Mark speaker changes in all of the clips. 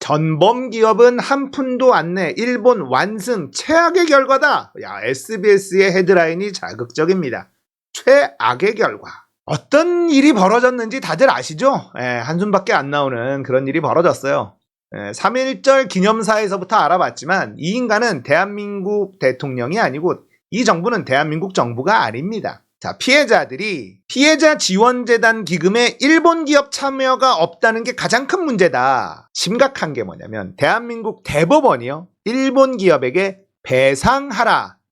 Speaker 1: 전범 기업은 한 푼도 안 내. 일본 완승 최악의 결과다. 야, SBS의 헤드라인이 자극적입니다. 최악의 결과. 어떤 일이 벌어졌는지 다들 아시죠? 한숨밖에 안 나오는 그런 일이 벌어졌어요. 3.1절 기념사에서부터 알아봤지만 이 인간은 대한민국 대통령이 아니고 이 정부는 대한민국 정부가 아닙니다. 자, 피해자들이 피해자 지원재단 기금에 일본 기업 참여가 없다는 게 가장 큰 문제다. 심각한 게 뭐냐면 대한민국 대법원이요, 일본 기업에게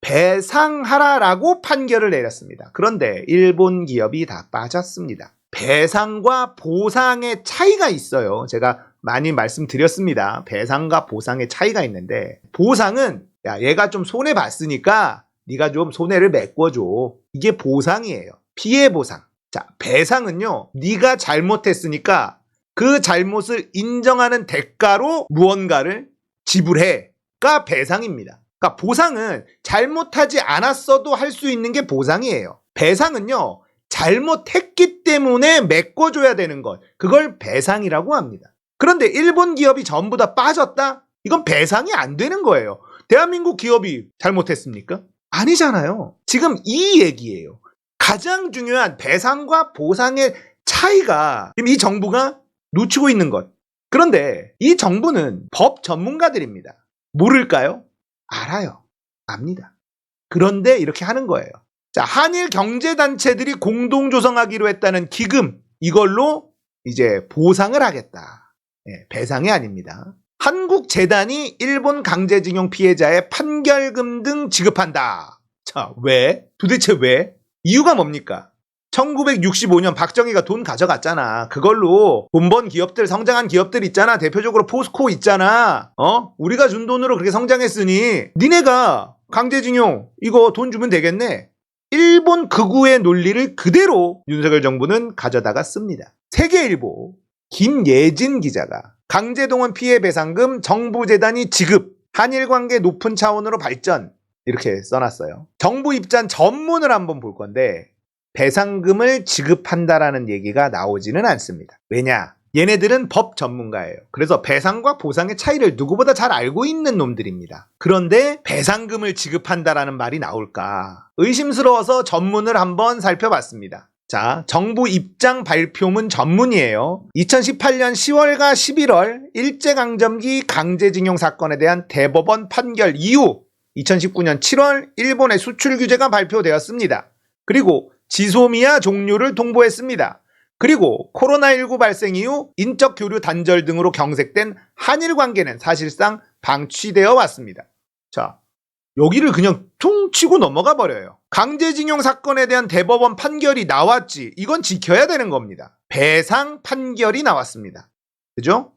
Speaker 1: 배상하라라고 판결을 내렸습니다. 그런데 일본 기업이 다 빠졌습니다. 배상과 보상의 차이가 있어요. 제가 많이 말씀드렸습니다. 배상과 보상의 차이가 있는데, 보상은 야, 얘가 좀 손해봤으니까 네가 좀 손해를 메꿔줘. 이게 보상이에요. 피해 보상. 자, 배상은요, 네가 잘못했으니까 그 잘못을 인정하는 대가로 무언가를 지불해가 배상입니다. 그러니까 보상은 잘못하지 않았어도 할 수 있는 게 보상이에요. 배상은요, 잘못했기 때문에 메꿔줘야 되는 것, 그걸 배상이라고 합니다. 그런데 일본 기업이 전부 다 빠졌다? 이건 배상이 안 되는 거예요. 대한민국 기업이 잘못했습니까? 아니잖아요. 지금 이 얘기예요. 가장 중요한 배상과 보상의 차이가 지금 이 정부가 놓치고 있는 것. 그런데 이 정부는 법 전문가들입니다. 모를까요? 알아요. 압니다. 그런데 이렇게 하는 거예요. 자, 한일 경제단체들이 공동 조성하기로 했다는 기금, 이걸로 이제 보상을 하겠다. 배상이 아닙니다. 한국재단이 일본 강제징용 피해자의 판결금 등 지급한다. 자, 왜? 도대체 왜? 이유가 뭡니까? 1965년 박정희가 돈 가져갔잖아. 그걸로 돈 번 기업들, 성장한 기업들 있잖아. 대표적으로 포스코 있잖아. 우리가 준 돈으로 그렇게 성장했으니 니네가 강제징용 이거 돈 주면 되겠네. 일본 극우의 논리를 그대로 윤석열 정부는 가져다가 씁니다. 세계일보 김예진 기자가 강제동원 피해배상금 정부재단이 지급, 한일관계 높은 차원으로 발전, 이렇게 써놨어요. 정부 입장 전문을 한번 볼 건데 배상금을 지급한다라는 얘기가 나오지는 않습니다. 왜냐? 얘네들은 법 전문가예요. 그래서 배상과 보상의 차이를 누구보다 잘 알고 있는 놈들입니다. 그런데 배상금을 지급한다라는 말이 나올까? 의심스러워서 전문을 한번 살펴봤습니다. 자, 정부 입장 발표문 전문이에요. 2018년 10월과 11월 일제강점기 강제징용 사건에 대한 대법원 판결 이후 2019년 7월 일본의 수출 규제가 발표되었습니다. 그리고 지소미아 종료를 통보했습니다. 그리고 코로나19 발생 이후 인적 교류 단절 등으로 경색된 한일 관계는 사실상 방치되어 왔습니다. 자, 여기를 그냥 퉁 치고 넘어가 버려요. 강제징용 사건에 대한 대법원 판결이 나왔지. 이건 지켜야 되는 겁니다. 배상 판결이 나왔습니다. 그죠?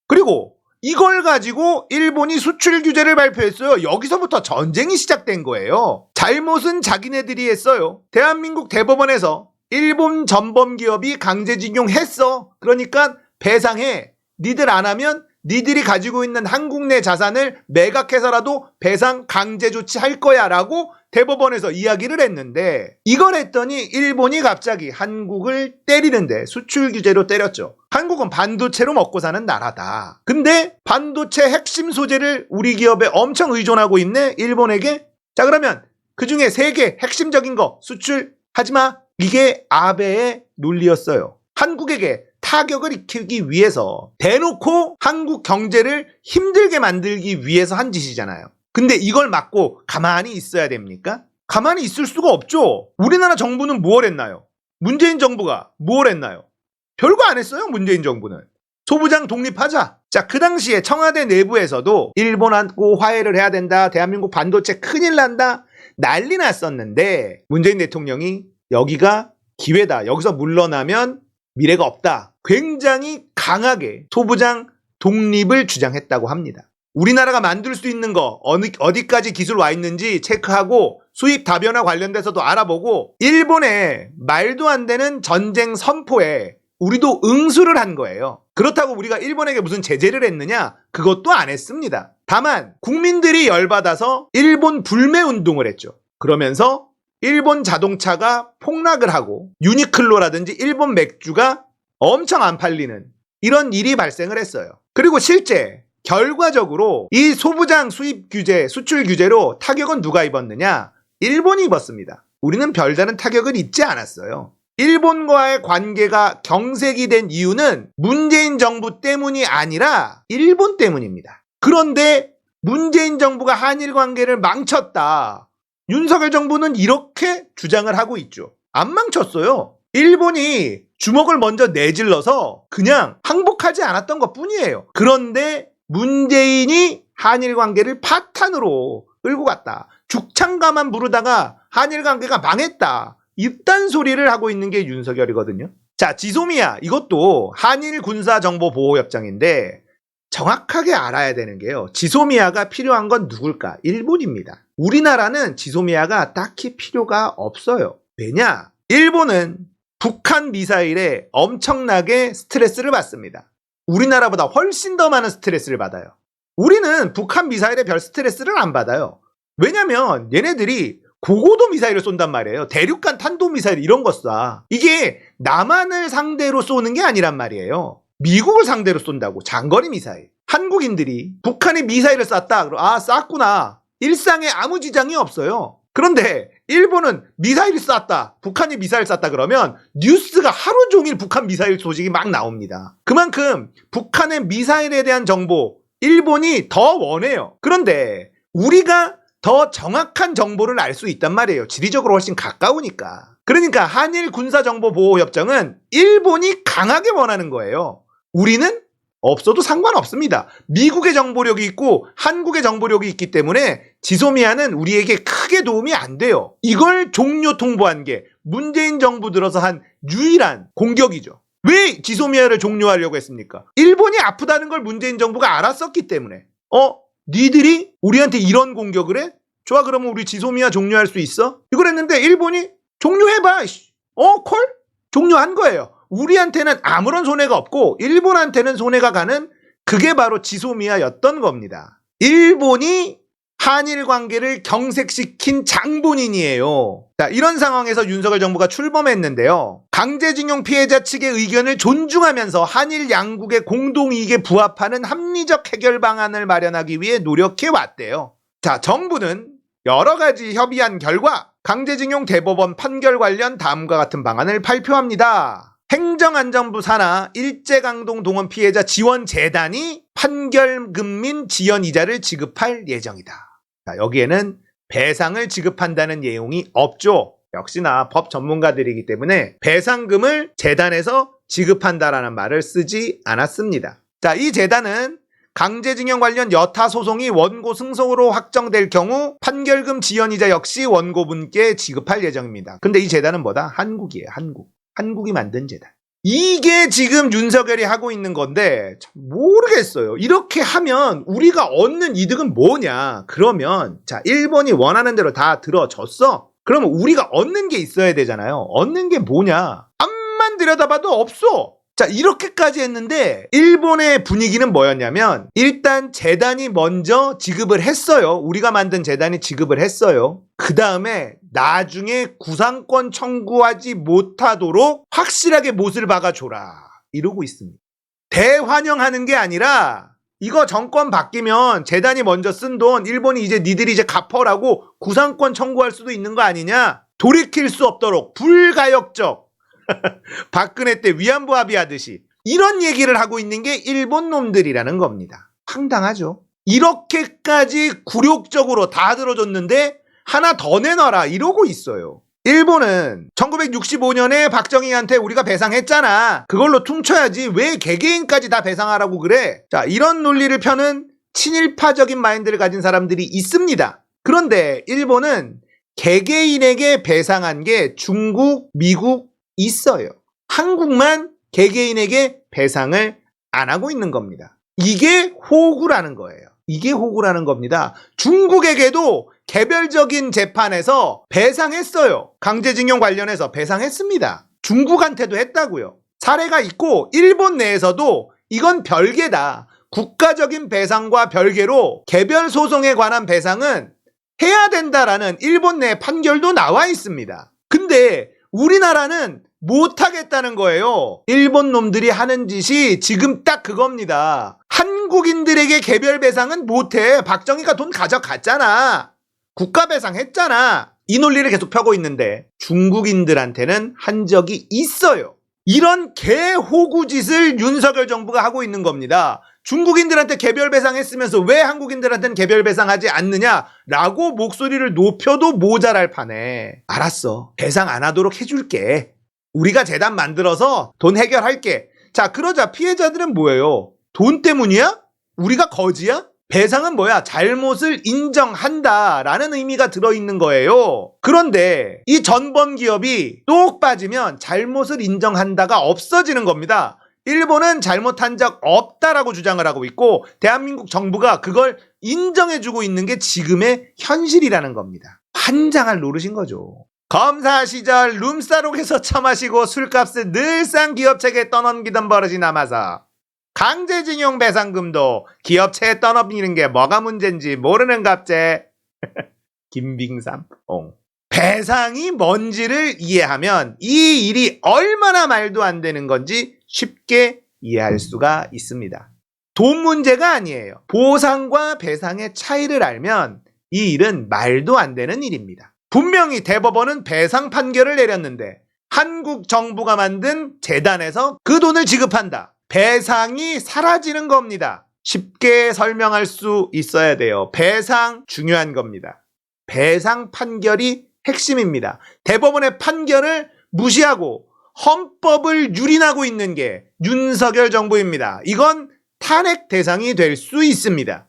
Speaker 1: 그리고 이걸 가지고 일본이 수출 규제를 발표했어요. 여기서부터 전쟁이 시작된 거예요. 잘못은 자기네들이 했어요. 대한민국 대법원에서 일본 전범 기업이 강제징용 했어. 그러니까 배상해. 니들 안 하면 니들이 가지고 있는 한국 내 자산을 매각해서라도 배상 강제 조치할 거야 라고 대법원에서 이야기를 했는데, 이걸 했더니 일본이 갑자기 한국을 때리는데 수출 규제로 때렸죠. 한국은 반도체로 먹고 사는 나라다. 근데 반도체 핵심 소재를 우리 기업에 엄청 의존하고 있네, 일본에게. 자, 그러면 그 중에 3개 핵심적인 거 수출하지 마. 이게 아베의 논리였어요. 한국에게 타격을 입히기 위해서 대놓고 한국 경제를 힘들게 만들기 위해서 한 짓이잖아요. 근데 이걸 막고 가만히 있어야 됩니까? 가만히 있을 수가 없죠. 우리나라 정부는 뭘 했나요? 문재인 정부가 뭘 했나요? 별거 안 했어요. 문재인 정부는. 소부장 독립하자. 자, 그 당시에 청와대 내부에서도 일본하고 화해를 해야 된다. 대한민국 반도체 큰일 난다. 난리 났었는데 문재인 대통령이 여기가 기회다. 여기서 물러나면 미래가 없다. 굉장히 강하게 소부장 독립을 주장했다고 합니다. 우리나라가 만들 수 있는 거 어디까지 기술 와 있는지 체크하고 수입 다변화 관련돼서도 알아보고 일본의 말도 안 되는 전쟁 선포에 우리도 응수를 한 거예요. 그렇다고 우리가 일본에게 무슨 제재를 했느냐? 그것도 안 했습니다. 다만 국민들이 열받아서 일본 불매 운동을 했죠. 그러면서 일본 자동차가 폭락을 하고 유니클로라든지 일본 맥주가 엄청 안 팔리는 이런 일이 발생을 했어요. 그리고 실제 결과적으로 이 소부장 수입 규제, 수출 규제로 타격은 누가 입었느냐? 일본이 입었습니다. 우리는 별다른 타격을 입지 않았어요. 일본과의 관계가 경색이 된 이유는 문재인 정부 때문이 아니라 일본 때문입니다. 그런데 문재인 정부가 한일 관계를 망쳤다. 윤석열 정부는 이렇게 주장을 하고 있죠. 안 망쳤어요. 일본이 주먹을 먼저 내질러서 그냥 항복하지 않았던 것 뿐이에요. 그런데 문재인이 한일 관계를 파탄으로 끌고 갔다. 죽창가만 부르다가 한일 관계가 망했다. 이딴 소리를 하고 있는 게 윤석열이거든요. 자, 지소미아 이것도 한일 군사정보보호협정인데 정확하게 알아야 되는 게요. 지소미아가 필요한 건 누굴까? 일본입니다. 우리나라는 지소미아가 딱히 필요가 없어요. 왜냐? 일본은 북한 미사일에 엄청나게 스트레스를 받습니다. 우리나라보다 훨씬 더 많은 스트레스를 받아요. 우리는 북한 미사일에 별 스트레스를 안 받아요. 왜냐면 얘네들이 고고도 미사일을 쏜단 말이에요. 대륙간 탄도미사일 이런 거 쏴. 이게 남한을 상대로 쏘는 게 아니란 말이에요. 미국을 상대로 쏜다고. 장거리 미사일. 한국인들이 북한이 미사일을 쐈다. 그럼 아, 쐈구나. 일상에 아무 지장이 없어요. 그런데 일본은 미사일이 쐈다. 북한이 미사일 쐈다 그러면 뉴스가 하루 종일 북한 미사일 소식이 막 나옵니다. 그만큼 북한의 미사일에 대한 정보 일본이 더 원해요. 그런데 우리가 더 정확한 정보를 알 수 있단 말이에요. 지리적으로 훨씬 가까우니까. 그러니까 한일 군사정보보호협정은 일본이 강하게 원하는 거예요. 우리는 없어도 상관없습니다. 미국의 정보력이 있고 한국의 정보력이 있기 때문에 지소미아는 우리에게 크게 도움이 안 돼요. 이걸 종료 통보한 게 문재인 정부 들어서 한 유일한 공격이죠. 왜 지소미아를 종료하려고 했습니까? 일본이 아프다는 걸 문재인 정부가 알았었기 때문에. 니들이 우리한테 이런 공격을 해? 좋아, 그러면 우리 지소미아 종료할 수 있어? 이걸 했는데 일본이 종료해봐. 콜? 종료한 거예요. 우리한테는 아무런 손해가 없고 일본한테는 손해가 가는 그게 바로 지소미아였던 겁니다. 일본이 한일 관계를 경색시킨 장본인이에요. 자, 이런 상황에서 윤석열 정부가 출범했는데요. 강제징용 피해자 측의 의견을 존중하면서 한일 양국의 공동이익에 부합하는 합리적 해결 방안을 마련하기 위해 노력해 왔대요. 자, 정부는 여러 가지 협의한 결과 강제징용 대법원 판결 관련 다음과 같은 방안을 발표합니다. 행정안전부 산하 일제강동 동원 피해자 지원재단이 판결금 및 지연이자를 지급할 예정이다. 자, 여기에는 배상을 지급한다는 내용이 없죠. 역시나 법 전문가들이기 때문에 배상금을 재단에서 지급한다라는 말을 쓰지 않았습니다. 자, 이 재단은 강제징용 관련 여타 소송이 원고 승소로 확정될 경우 판결금 지연이자 역시 원고분께 지급할 예정입니다. 근데 이 재단은 뭐다? 한국이에요. 한국이 만든 재단. 이게 지금 윤석열이 하고 있는 건데 참 모르겠어요. 이렇게 하면 우리가 얻는 이득은 뭐냐? 그러면 자, 일본이 원하는 대로 다 들어줬어. 그러면 우리가 얻는 게 있어야 되잖아요. 얻는 게 뭐냐? 앞만 들여다봐도 없어. 자, 이렇게까지 했는데 일본의 분위기는 뭐였냐면 일단 재단이 먼저 지급을 했어요. 우리가 만든 재단이 지급을 했어요. 그 다음에 나중에 구상권 청구하지 못하도록 확실하게 못을 박아줘라 이러고 있습니다. 대환영하는 게 아니라 이거 정권 바뀌면 재단이 먼저 쓴 돈 일본이 이제 니들이 이제 갚어라고 구상권 청구할 수도 있는 거 아니냐? 돌이킬 수 없도록 불가역적 박근혜 때 위안부 합의하듯이 이런 얘기를 하고 있는 게 일본 놈들이라는 겁니다. 황당하죠. 이렇게까지 굴욕적으로 다 들어줬는데 하나 더 내놔라 이러고 있어요. 일본은 1965년에 박정희한테 우리가 배상했잖아. 그걸로 퉁쳐야지 왜 개개인까지 다 배상하라고 그래. 자, 이런 논리를 펴는 친일파적인 마인드를 가진 사람들이 있습니다. 그런데 일본은 개개인에게 배상한 게 중국, 미국 있어요. 한국만 개개인에게 배상을 안 하고 있는 겁니다. 이게 호구라는 거예요. 이게 호구라는 겁니다. 중국에게도 개별적인 재판에서 배상했어요. 강제징용 관련해서 배상했습니다. 중국한테도 했다고요. 사례가 있고 일본 내에서도 이건 별개다. 국가적인 배상과 별개로 개별 소송에 관한 배상은 해야 된다라는 일본 내 판결도 나와 있습니다. 근데 우리나라는 못하겠다는 거예요. 일본 놈들이 하는 짓이 지금 딱 그겁니다. 한국인들에게 개별 배상은 못해. 박정희가 돈 가져갔잖아. 국가 배상했잖아. 이 논리를 계속 펴고 있는데 중국인들한테는 한 적이 있어요. 이런 개호구짓을 윤석열 정부가 하고 있는 겁니다. 중국인들한테 개별 배상했으면서 왜 한국인들한테는 개별 배상하지 않느냐라고 목소리를 높여도 모자랄 판에 알았어. 배상 안 하도록 해줄게. 우리가 재단 만들어서 돈 해결할게. 자, 그러자 피해자들은 뭐예요? 돈 때문이야? 우리가 거지야? 배상은 뭐야? 잘못을 인정한다라는 의미가 들어있는 거예요. 그런데 이 전범 기업이 똑 빠지면 잘못을 인정한다가 없어지는 겁니다. 일본은 잘못한 적 없다라고 주장을 하고 있고 대한민국 정부가 그걸 인정해주고 있는 게 지금의 현실이라는 겁니다. 환장할 노릇인 거죠. 검사 시절 룸사롱에서 처마시고 술값을 늘상 기업체에 떠넘기던 버릇이 남아서 강제징용 배상금도 기업체에 떠넘기는 게 뭐가 문제인지 모르는 갑제. 김빙삼. 배상이 뭔지를 이해하면 이 일이 얼마나 말도 안 되는 건지 쉽게 이해할 수가 있습니다. 돈 문제가 아니에요. 보상과 배상의 차이를 알면 이 일은 말도 안 되는 일입니다. 분명히 대법원은 배상 판결을 내렸는데 한국 정부가 만든 재단에서 그 돈을 지급한다. 배상이 사라지는 겁니다. 쉽게 설명할 수 있어야 돼요. 배상 중요한 겁니다. 배상 판결이 핵심입니다. 대법원의 판결을 무시하고 헌법을 유린하고 있는 게 윤석열 정부입니다. 이건 탄핵 대상이 될 수 있습니다.